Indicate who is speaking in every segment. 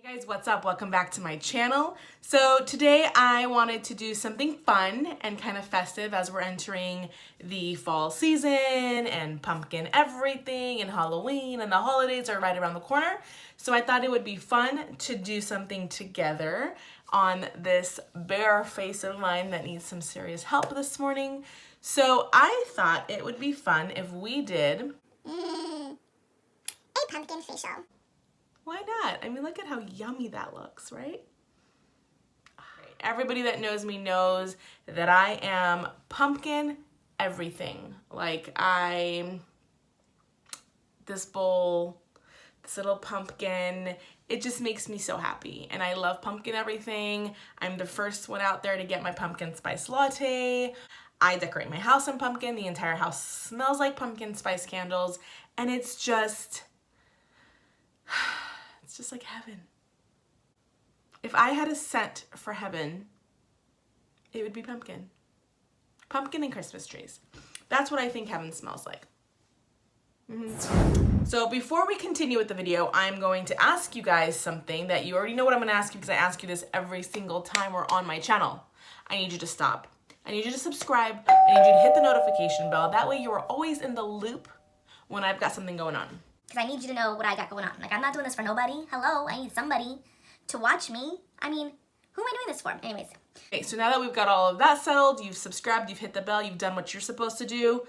Speaker 1: Hey guys, what's up? Welcome back to my channel. So today I wanted to do something fun and kind of festive as we're entering the fall season and pumpkin everything and Halloween and the holidays are right around the corner. So I thought it would be fun to do something together on this bare face of mine that needs some serious help this morning. So I thought it would be fun if we did
Speaker 2: a pumpkin facial.
Speaker 1: Why not? I mean, look at how yummy that looks, right? Everybody that knows me knows that I am pumpkin everything. Like this bowl, this little pumpkin, it just makes me so happy. And I love pumpkin everything. I'm the first one out there to get my pumpkin spice latte. I decorate my house in pumpkin. The entire house smells like pumpkin spice candles. And it's just like heaven. If I had a scent for heaven, it would be pumpkin. Pumpkin and Christmas trees. That's what I think heaven smells like. So before we continue with the video, I'm going to ask you guys something that you already know what I'm going to ask you because I ask you this every single time we're on my channel. I need you to stop. I need you to subscribe. I need you to hit the notification bell. That way you are always in the loop when I've got something going on.
Speaker 2: Because I need you to know what I got going on. Like, I'm not doing this for nobody. Hello, I need somebody to watch me. I mean, who am I doing this for? Anyways.
Speaker 1: Okay, so now that we've got all of that settled, you've subscribed, you've hit the bell, you've done what you're supposed to do,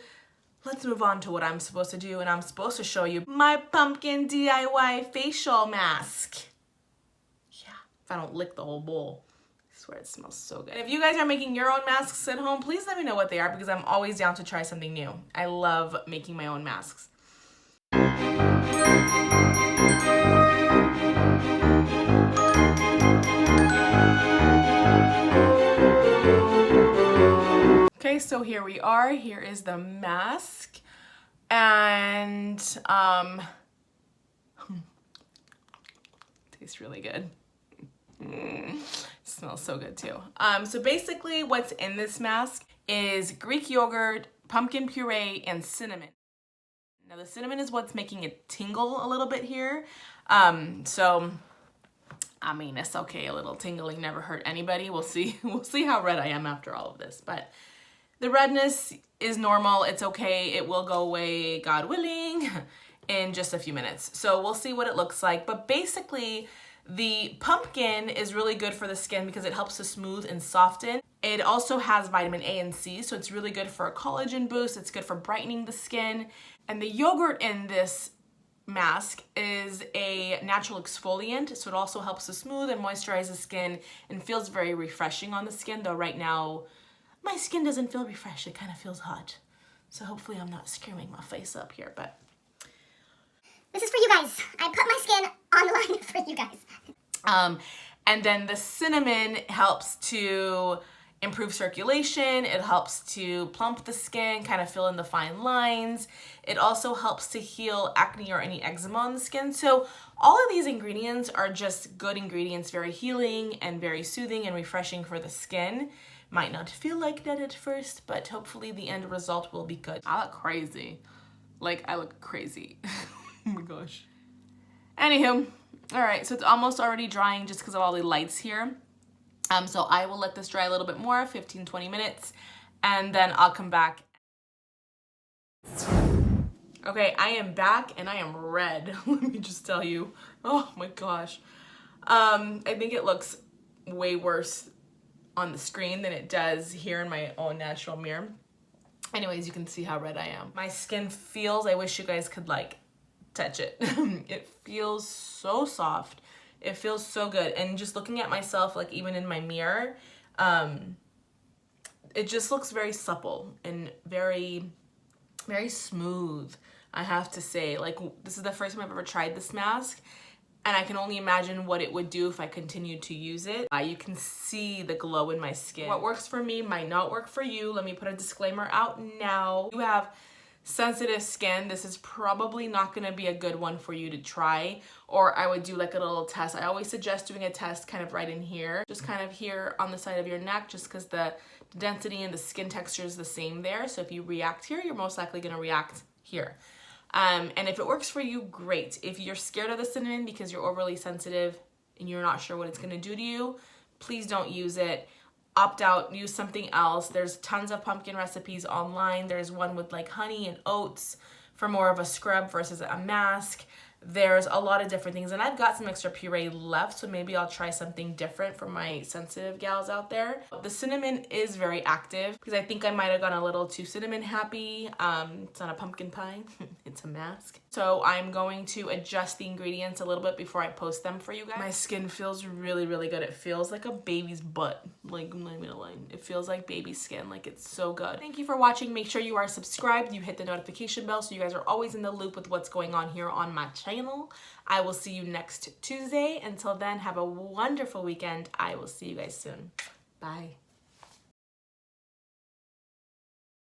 Speaker 1: let's move on to what I'm supposed to do, and I'm supposed to show you my pumpkin DIY facial mask. Yeah, if I don't lick the whole bowl. I swear it smells so good. And if you guys are making your own masks at home, please let me know what they are because I'm always down to try something new. I love making my own masks. Okay, so here we are. Here is the mask. And tastes really good. Smells so good too. So basically what's in this mask is Greek yogurt, pumpkin puree, and cinnamon. Now the cinnamon is what's making it tingle a little bit here. So I mean, it's okay. A little tingling never hurt anybody. We'll see how red I am after all of this. But the redness is normal. It's okay. It will go away, God willing, in just a few minutes. So we'll see what it looks like. But basically, the pumpkin is really good for the skin because it helps to smooth and soften. It also has vitamin A and C, so it's really good for a collagen boost. It's good for brightening the skin. And the yogurt in this mask is a natural exfoliant, so it also helps to smooth and moisturize the skin and feels very refreshing on the skin, though right now my skin doesn't feel refreshed, it kind of feels hot. So hopefully I'm not screwing my face up here, but
Speaker 2: this is for you guys. I put my skin on the line for you guys.
Speaker 1: And then the cinnamon helps to improve circulation. It helps to plump the skin, kind of fill in the fine lines. It also helps to heal acne or any eczema on the skin. So all of these ingredients are just good ingredients, very healing and very soothing and refreshing for the skin. Might not feel like that at first, but hopefully the end result will be good. I look crazy. Like, I look crazy. Oh my gosh. Anywho, all right, so it's almost already drying just because of all the lights here. So I will let this dry a little bit more, 15-20 minutes, and then I'll come back. Okay, I am back and I am red. Let me just tell you. Oh my gosh. I think it looks way worse on the screen than it does here in my own natural mirror. Anyways, you can see how red I am. My skin feels, I wish you guys could like touch it. It feels so soft. It feels so good. And just looking at myself, like even in my mirror, it just looks very supple and very, very smooth, I have to say. Like, this is the first time I've ever tried this mask, and I can only imagine what it would do if I continued to use it. You can see the glow in my skin. What works for me might not work for you. Let me put a disclaimer out now. You have sensitive skin, this is probably not going to be a good one for you to try, or I would do like a little test. I always suggest doing a test kind of right in here, just kind of here on the side of your neck, just because the density and the skin texture is the same there. So if you react here, you're most likely going to react here. And if it works for you, great. If you're scared of the cinnamon because you're overly sensitive, and you're not sure what it's gonna do to you, please don't use it. Opt out, use something else. There's tons of pumpkin recipes online. There's one with like honey and oats for more of a scrub versus a mask. There's a lot of different things, and I've got some extra puree left, so maybe I'll try something different for my sensitive gals out there. The cinnamon is very active because I think I might have gone a little too cinnamon happy. It's not a pumpkin pie, it's a mask. So I'm going to adjust the ingredients a little bit before I post them for you guys. My skin feels really, really good. It feels like a baby's butt. Like, I'm not even gonna lie. It feels like baby skin. Like, it's so good. Thank you for watching. Make sure you are subscribed. You hit the notification bell so you guys are always in the loop with what's going on here on my channel. I will see you next Tuesday. Until then, have a wonderful weekend. I will see you guys soon. Bye.